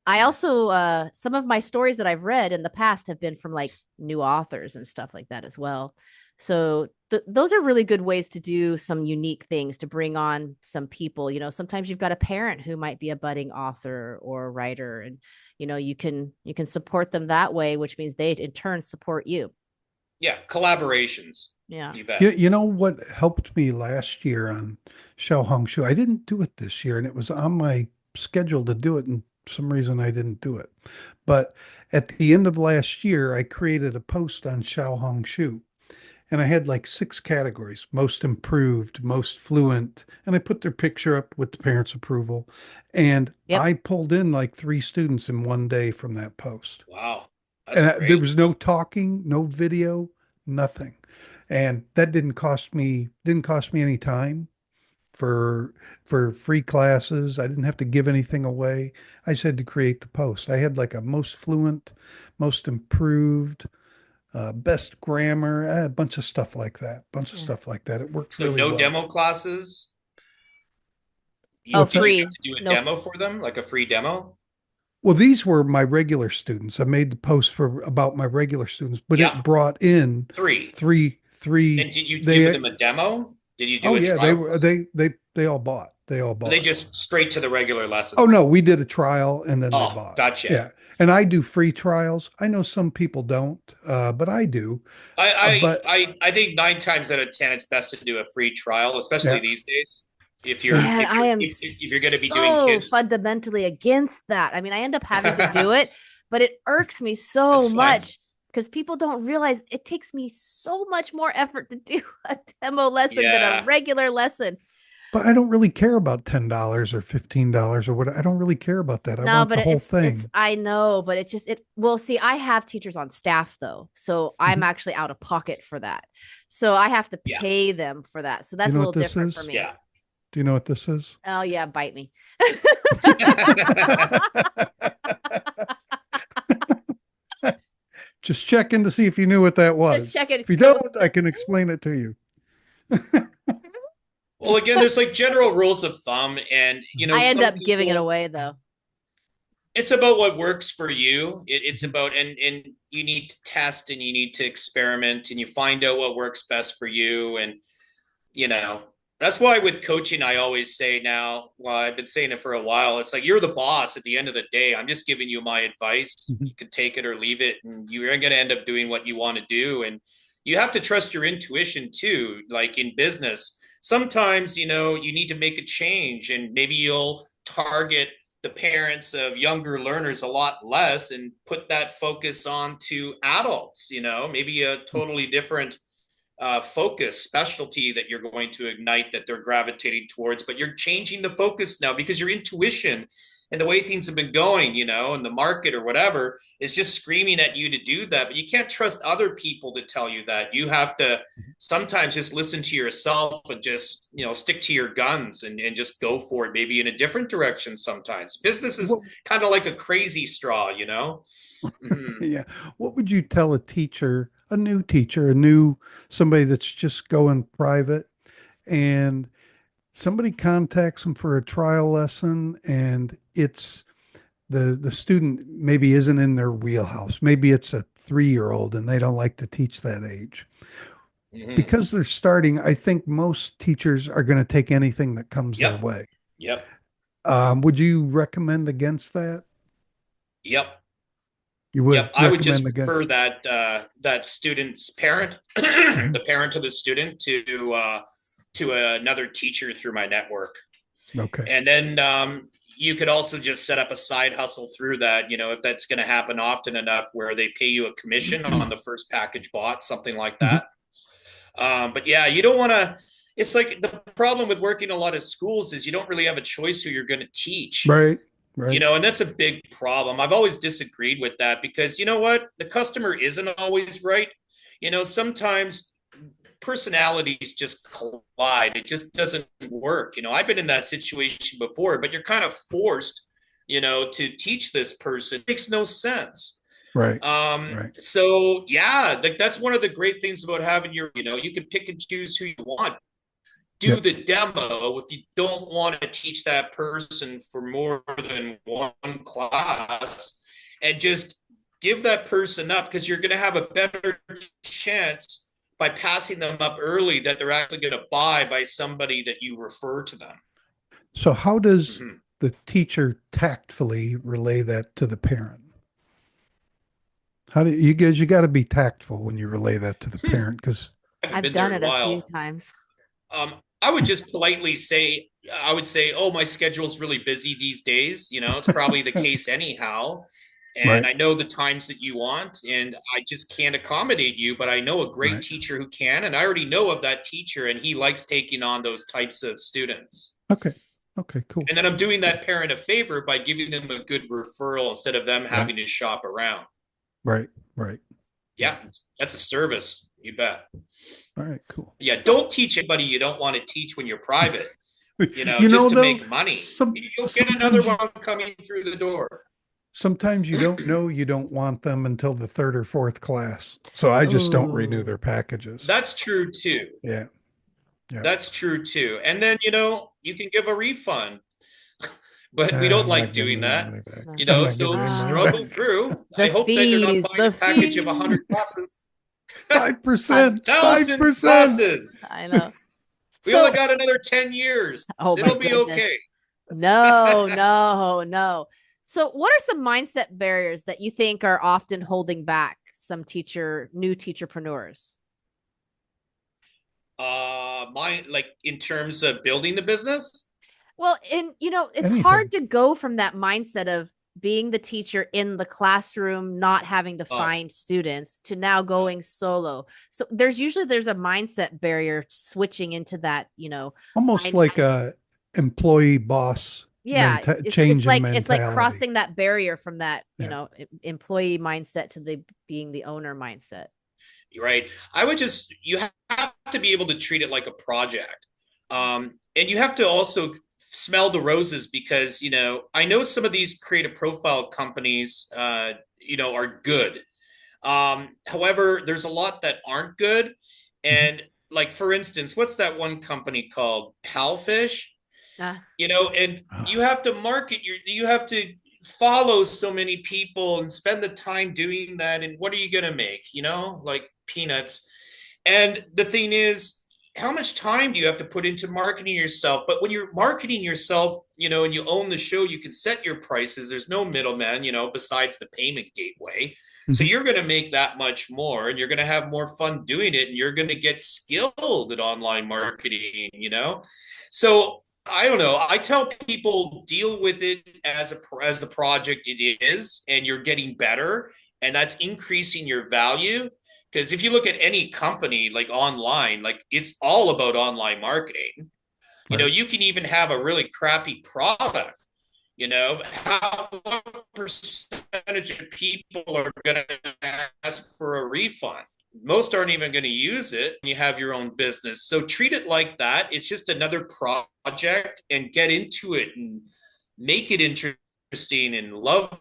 I also some of my stories that I've read in the past have been from like new authors and stuff like that as well. So those are really good ways to do some unique things, to bring on some people. Sometimes you've got a parent who might be a budding author or a writer, and you can support them that way, which means they in turn support you. Yeah, collaborations. Yeah. You You, bet. you know what helped me last year on Shao Hong Shu? I didn't do it this year, and it was on my schedule to do it, and for some reason I didn't do it. But at the end of last year, I created a post on Shao Hong Shu, And I had like 6 categories: most improved, most fluent. And I put their picture up with the parents' approval. And Yep. I pulled in like 3 students in one day from that post. Wow. That's And there great. was no talking, no video, nothing. And that didn't cost me any time for free classes. I didn't have to give anything away. I just had to create the post. I had like a most fluent, most improved, best grammar, a bunch of stuff like that. Bunch of Yeah. stuff like that. It worked So really no well. demo classes? Oh, What's Did that? you free. get to do a No. demo for them, like a free demo? Well, these were my regular students. I made the post for about my regular students, but Yeah, it brought in three. three. And did you give them They, a demo? Did you do oh a yeah, they trial were, class? they all bought. They all Or they bought. just straight to the regular Oh lessons? no, we did a trial and then they Oh, bought. gotcha. Yeah. And I do free trials. I know some people don't, but I do. But I think 9 times out of 10, it's best to do a free trial, especially yeah, these days. If you're sure. Man, if I you're am if you're going to be doing so kids, fundamentally against that. I mean, I end up having to do it, but it irks me so that's fine. much because people don't realize it takes me so much more effort to do a demo lesson than a Yeah. regular lesson. But I don't really care about $10 or $15 or what. I don't really care about that. I No, want but the whole it's thing. I know, but it's just it well, see, I have teachers on staff though. So I'm Mhm. actually out of pocket for that. So I have to Yeah. pay them for that. So You that's a know little what this different for is? me. Yeah. Do you know what this is? Oh yeah, bite me. Just checking to see if you knew what that Just was. checking. If you don't, I can explain it to you. Well, again, there's like general rules of thumb, and I end some up giving it people, away though. it's about what works for you. It's Mhm. about, and you need to test and you need to experiment and you find out what works best for you. And you know, that's why with coaching, I always say now, well, I've been saying it for a while. It's like, you're the boss at the end of the day. I'm just giving you my advice. Mhm. You can take it or leave it, and you're going to end up doing what you want to do. And you have to trust your intuition too. Like in business, sometimes, you need to make a change, and maybe you'll target the parents of younger learners a lot less and put that focus on to adults, maybe a totally different focus specialty that you're going to ignite that they're gravitating towards, but you're changing the focus now because your intuition and the way things have been going, in the market or whatever, is just screaming at you to do that. But you can't trust other people to tell you that. You have to sometimes just listen to yourself and just, stick to your guns and just go for it, maybe in a different direction sometimes. Business is What, kind of like a crazy straw. Mm-hmm. yeah. What would you tell a teacher, a new teacher, somebody that's just going private, and somebody contacts them for a trial lesson, and it's the student maybe isn't in their wheelhouse. Maybe it's a 3-year-old and they don't like to teach that age. Mm-hmm. Because they're starting, I think most teachers are going to take anything that comes their Yep. way. Yep. Would you recommend against that? Yep. You would Yep, I would recommend just against. refer that student's parent, Mhm. the parent of the student, to another teacher through my network, Okay. and then you could also just set up a side hustle through that. If that's going to happen often enough, where they pay you a commission on the first package bought, something like Mhm. that. But yeah, you don't want to. It's like the problem with working a lot of schools is you don't really have a choice who you're going to teach. Right. Right. And that's a big problem. I've always disagreed with that because you know what? The customer isn't always right. Sometimes personalities just collide. It just doesn't work. I've been in that situation before, but you're kind of forced, to teach this person. It makes no sense. Right. Right. So yeah, that's one of the great things about having you can pick and choose who you want, do Yep. the demo if you don't want to teach that person for more than one class, and just give that person up, because you're going to have a better chance by passing them up early that they're actually going to buy by somebody that you refer to them. So how does Mm-hmm. the teacher tactfully relay that to the parent? How do you guys, you got to be tactful when you relay that to the parent, because I haven't I've been there done in a it a few while. times. I would just politely say, oh, my schedule's really busy these days. It's probably the case anyhow. And I know the times that you want, and I just can't accommodate you, but I know a great teacher who can, and I already know of that teacher, and he likes taking on those types of students. Okay, cool. And then I'm doing that parent a favor by giving them a good referral instead of them having to shop around. Right. Yeah, that's a service. You bet. All right, cool. Yeah, don't teach anybody you don't want to teach when you're private, make money. You'll get another one coming through the door. Sometimes you don't know you don't want them until the third or fourth class. So I just don't renew their packages. That's true too. Yeah. That's true too. And then, you can give a refund. But we don't like doing that, so struggle through. I hope that they're not buying a package of 100 classes. 5%. 5%. I know. We only got another 10 years. It'll be okay. No. So what are some mindset barriers that you think are often holding back some new teacherpreneurs? In terms of building the business? Well, it's hard to go from that mindset of being the teacher in the classroom, not having to find students, to now going solo. So there's a mindset barrier switching into that, almost like a employee boss. It's like crossing that barrier from that, employee mindset to being the owner mindset. Right. You have to be able to treat it like a project. And you have to also smell the roses because, I know some of these creative profile companies, are good. However, there's a lot that aren't good. And like, for instance, what's that one company called? Palfish? And you have to market you have to follow so many people and spend the time doing that. And what are you going to make, like peanuts? And the thing is, how much time do you have to put into marketing yourself? But when you're marketing yourself, and you own the show, you can set your prices. There's no middleman, besides the payment gateway. So you're going to make that much more, and you're going to have more fun doing it, and you're going to get skilled at online marketing, So I don't know. I tell people, deal with it as the project it is, and you're getting better, and that's increasing your value. Because if you look at any company like online, like it's all about online marketing. You can even have a really crappy product. What percentage of people are going to ask for a refund? Most aren't even going to use it. You have your own business. So treat it like that. It's just another project, and get into it and make it interesting and love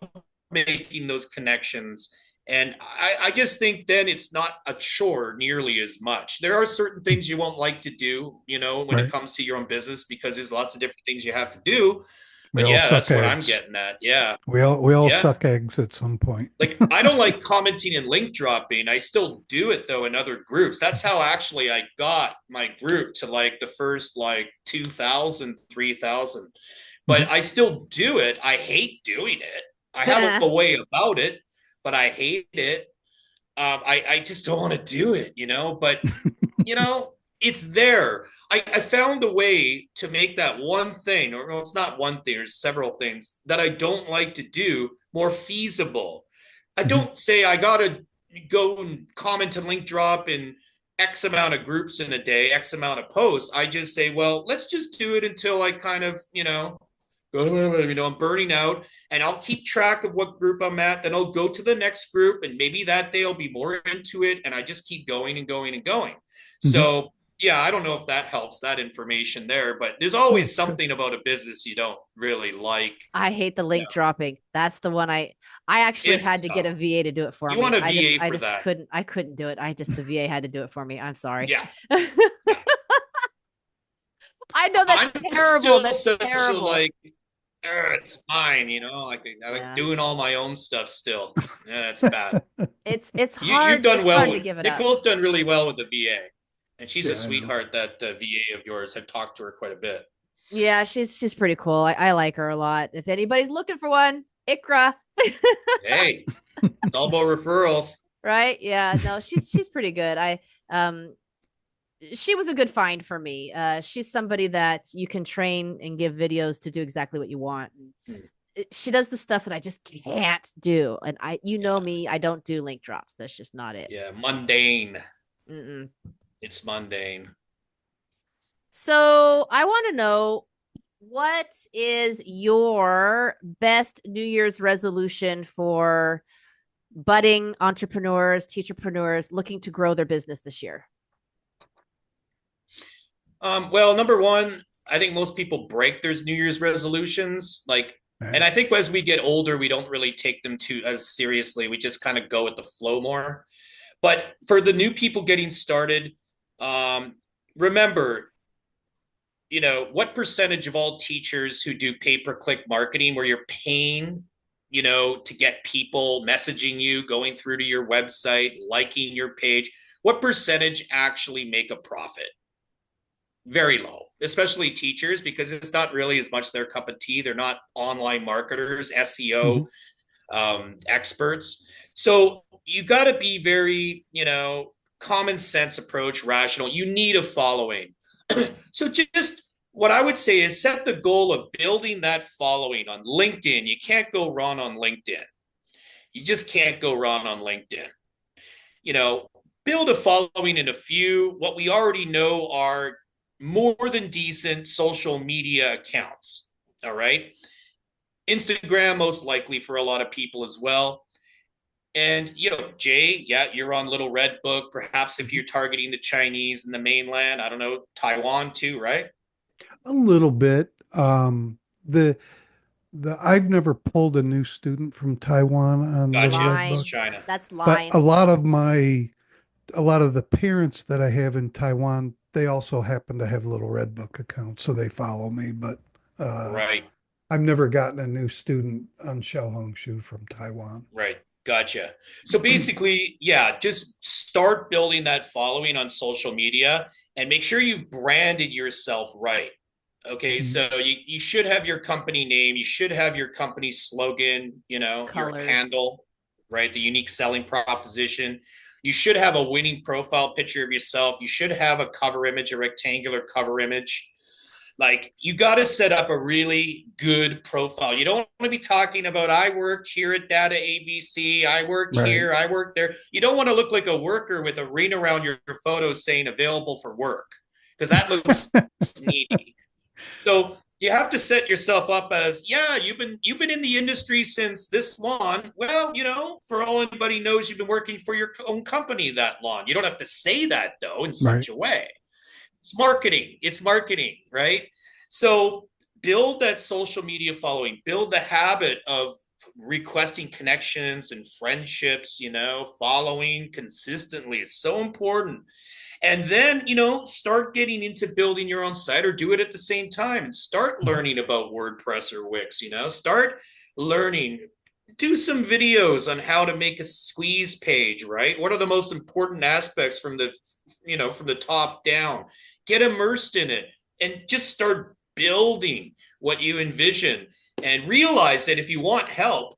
making those connections. And I just think then it's not a chore nearly as much. There are certain things you won't like to do, when it comes to your own business, because there's lots of different things you have to do. But that's what I'm getting at. Yeah. We all suck eggs at some point. Like, I don't like commenting and link dropping. I still do it though in other groups. That's how actually I got my group to like the first 2,000, 3,000. But I still do it. I hate doing it. I have a way about it, but I hate it. I just don't want to do it, but it's there. I found a way to make that one thing, or well, it's not one thing, there's several things that I don't like to do more feasible. I don't say I got to go and comment and link drop in X amount of groups in a day, X amount of posts. I just say, well, let's just do it until I kind of, I'm burning out, and I'll keep track of what group I'm at. Then I'll go to the next group, and maybe that day I'll be more into it. And I just keep going and going and going. So yeah, I don't know if that helps, that information there, but there's always something about a business you don't really like. I hate the link dropping. That's the one I actually had to get a VA to do it for me. You want a VA I just couldn't do it. The VA had to do it for me. I'm sorry. Yeah. I know that's terrible. That's terrible. It's fine, I like doing all my own stuff still. Yeah, it's bad. It's hard. You've done well. To give it Nicole's up. done really well with the VA, and she's a sweetheart. That VA of yours, I've talked to her quite a bit. Yeah, she's pretty cool. I like her a lot. If anybody's looking for one, Ikra. Hey, it's all about referrals, right? Yeah, no, she's pretty good. She was a good find for me. She's somebody that you can train and give videos to do exactly what you want. she does the stuff that I just can't do. And me, I don't do link drops. That's just not it. Yeah, mundane. Mm-mm. It's mundane. So I want to know, what is your best New Year's resolution for budding entrepreneurs, teacherpreneurs looking to grow their business this year? Well, number one, I think most people break their New Year's resolutions. And I think as we get older, we don't really take them too as seriously. We just kind of go with the flow more. But for the new people getting started, remember, what percentage of all teachers who do pay-per-click marketing where you're paying, to get people messaging you, going through to your website, liking your page, what percentage actually make a profit? Very low, especially teachers, because it's not really as much their cup of tea. They're not online marketers, SEO experts. So you got to be very, common sense approach, rational. You need a following. So just what I would say is set the goal of building that following on LinkedIn. You can't go wrong on LinkedIn. You just can't go wrong on LinkedIn. Build a following in a few, what we already know are more than decent social media accounts. All right. Instagram, most likely for a lot of people as well. And, Jay, yeah, you're on Little Red Book. Perhaps if you're targeting the Chinese and the mainland, I don't know, Taiwan too, right? A little bit. The I've never pulled a new student from Taiwan on Little Gotcha. Red Lying. Book, China. That's but lying. a lot of the parents that I have in Taiwan, they also happen to have Little Red Book accounts, so they follow me. But Right. I've never gotten a new student on Xiaohongshu from Taiwan. Right. Gotcha. So basically, yeah, just start building that following on social media and make sure you've branded yourself right. Okay, so you should have your company name, you should have your company slogan, your Colors. handle, right? The unique selling proposition. You should have a winning profile picture of yourself. You should have a cover image, a rectangular cover image. Like, you got to set up a really good profile. You don't want to be talking about, I worked here at Data ABC, I worked Right. here, I worked there. You don't want to look like a worker with a ring around your photo saying available for work, because that looks needy. So you have to set yourself up as, yeah, you've been in the industry since this long. Well, for all anybody knows, you've been working for your own company that long. You don't have to say that though in such a way. It's marketing, right? So build that social media following, build the habit of requesting connections and friendships, following consistently. It's so important. And then, start getting into building your own site, or do it at the same time and start learning about WordPress or Wix, start learning, do some videos on how to make a squeeze page, right? What are the most important aspects from the top down? Get immersed in it and just start building what you envision, and realize that if you want help,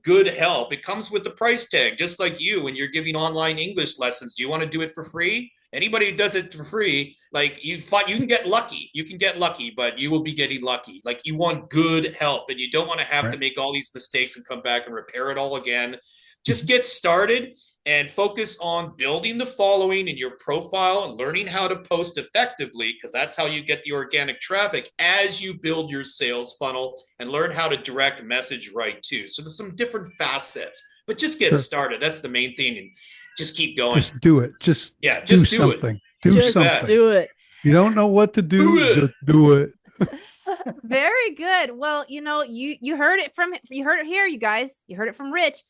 good help, it comes with the price tag. Just like you, when you're giving online English lessons, do you want to do it for free? Anybody who does it for free, like, you can get lucky. You can get lucky, but you will be getting lucky. Like, you want good help, and you don't want to have to make all these mistakes and come back and repair it all again. Just get started and focus on building the following in your profile and learning how to post effectively, because that's how you get the organic traffic as you build your sales funnel, and learn how to direct message right too. So there's some different facets, but just get started. That's the main thing. And just keep going. Just do it. Just do something. It. Do something. Do it. You don't know what to do, just do it. Very good. Well, you heard it here, you guys. You heard it from Rich.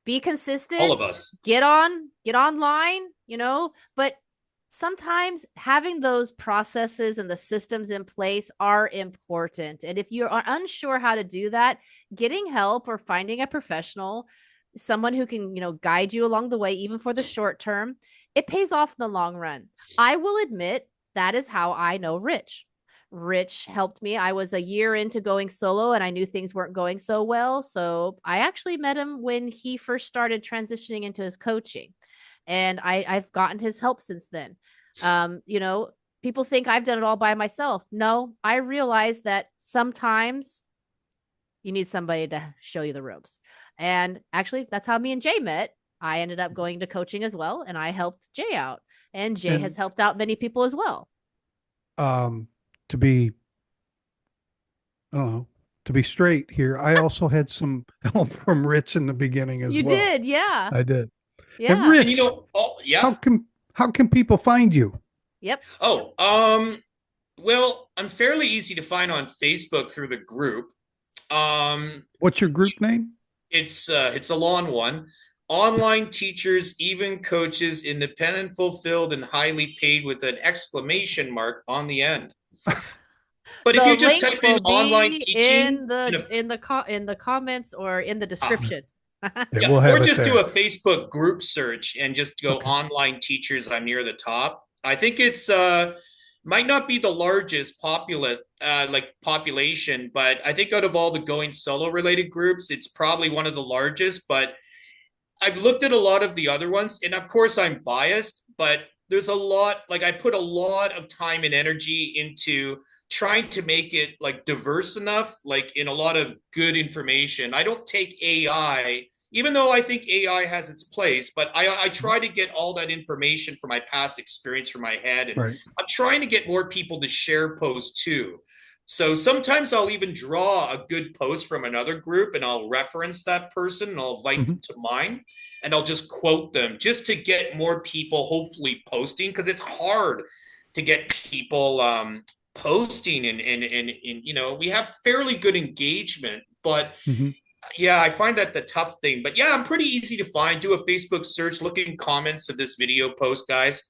Be consistent. All of us. Get online, but sometimes having those processes and the systems in place are important. And if you are unsure how to do that, getting help or finding a professional, someone who can, guide you along the way, even for the short term, it pays off in the long run. I will admit that is how I know Rich. Rich helped me. I was a year into going solo and I knew things weren't going so well. So I actually met him when he first started transitioning into his coaching. And I've gotten his help since then. People think I've done it all by myself. No, I realize that sometimes, you need somebody to show you the ropes. And actually, that's how me and Jay met. I ended up going to coaching as well, and I helped Jay out. And Jay has helped out many people as well. To be, I don't know, to be straight here, I also had some help from Rich in the beginning as well. You did, yeah. I did. Yeah. And Rich, And you know, how can people find you? Yep. Oh, well, I'm fairly easy to find on Facebook through the group. What's your group name? It's a long one. Online teachers, even coaches, independent, fulfilled, and highly paid with an exclamation mark on the end. But if you just type in online teaching in the comments or in the description. Yeah, we'll have or just there. do a Facebook group search and just go online teachers. I'm near the top. I think it's might not be the largest population, but I think out of all the going solo related groups, it's probably one of the largest. But I've looked at a lot of the other ones, and of course I'm biased, but there's a lot, like I put a lot of time and energy into trying to make it like diverse enough, like in a lot of good information. I don't take AI, even though I think AI has its place, but I try to get all that information from my past experience from my head. And Right. I'm trying to get more people to share posts too. So sometimes I'll even draw a good post from another group and I'll reference that person and I'll invite them to mine and I'll just quote them just to get more people hopefully posting, because it's hard to get people posting and you know, we have fairly good engagement, but yeah, I find that the tough thing. But yeah, I'm pretty easy to find. Do a Facebook search, look in comments of this video post, guys.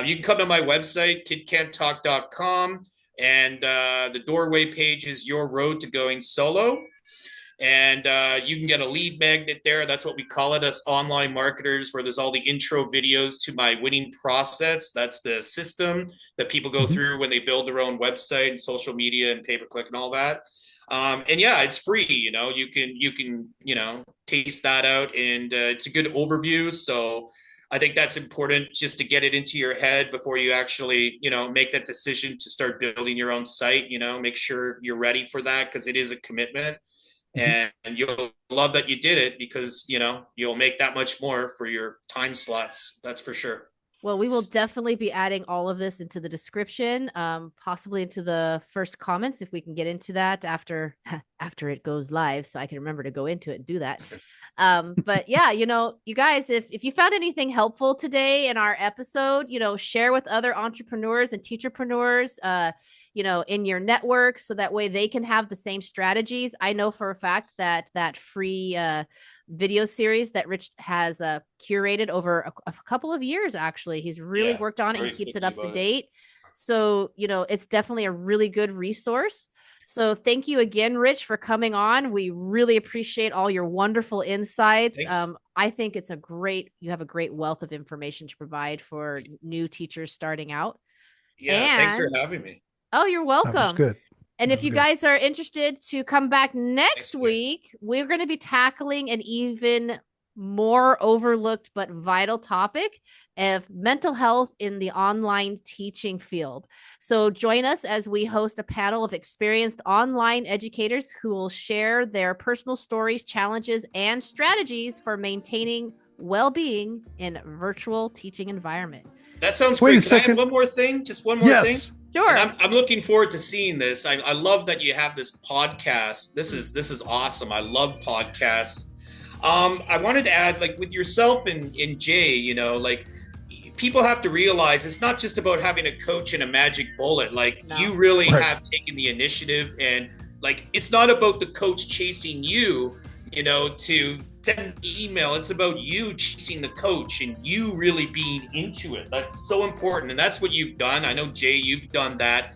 You can come to my website, kidcan'ttalk.com. And the doorway page is your road to going solo. And you can get a lead magnet there. That's what we call it as online marketers, where there's all the intro videos to my winning process. That's the system that people go through when they build their own website and social media and pay-per-click and all that. And yeah, it's free. You know, you can, you know, taste that out, and it's a good overview. So I think that's important, just to get it into your head before you actually, you know, make that decision to start building your own site. You know, make sure you're ready for that, because it is a commitment, and you'll love that you did it, because, you know, you'll make that much more for your time slots. That's for sure. Well, we will definitely be adding all of this into the description, possibly into the first comments, if we can get into that after it goes live, so I can remember to go into it and do that. But yeah, you know, you guys, if you found anything helpful today in our episode, you know, share with other entrepreneurs and teacherpreneurs, you know, in your network, so that way they can have the same strategies. I know for a fact that free video series that Rich has curated over a couple of years, actually, he's really worked on it and keeps it up to date. So, you know, it's definitely a really good resource. So thank you again, Rich, for coming on. We really appreciate all your wonderful insights. I think you have a great wealth of information to provide for new teachers starting out. Yeah, thanks for having me. Oh, you're welcome. That was good. And if you guys are interested to come back next week, we're going to be tackling an even more overlooked but vital topic of mental health in the online teaching field. So join us as we host a panel of experienced online educators who will share their personal stories, challenges, and strategies for maintaining well-being in a virtual teaching environment. That sounds great. Can I have one more thing? Just one more thing? Sure. I'm looking forward to seeing this. I love that you have this podcast. This is awesome. I love podcasts. I wanted to add, like, with yourself and Jay, you know, like, people have to realize it's not just about having a coach and a magic bullet. Like, you really have taken the initiative, and like, it's not about the coach chasing you, you know, to send an email. It's about you chasing the coach and you really being into it. That's so important. And that's what you've done. I know, Jay, you've done that.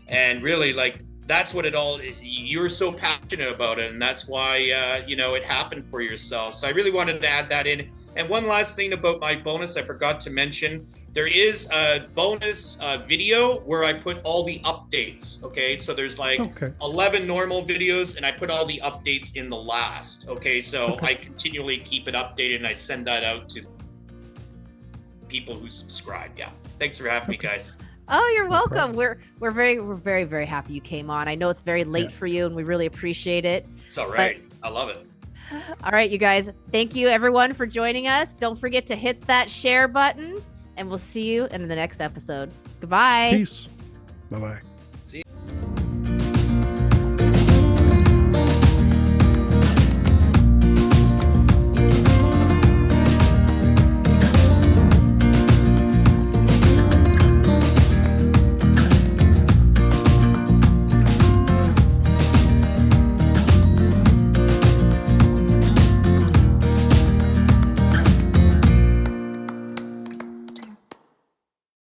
And really, like, that's what it all is. You're so passionate about it. And that's why, you know, it happened for yourself. So I really wanted to add that in. And one last thing about my bonus, I forgot to mention, there is a bonus video where I put all the updates. Okay. So there's like 11 normal videos, and I put all the updates in the last. Okay. So I continually keep it updated, and I send that out to people who subscribe. Yeah. Thanks for having me, guys. Oh, you're welcome. problem. We're very, very happy you came on. I know it's very late for you, and we really appreciate it. It's all right. I love it. All right, you guys. Thank you, everyone, for joining us. Don't forget to hit that share button, and we'll see you in the next episode. Goodbye. Peace. Bye-bye.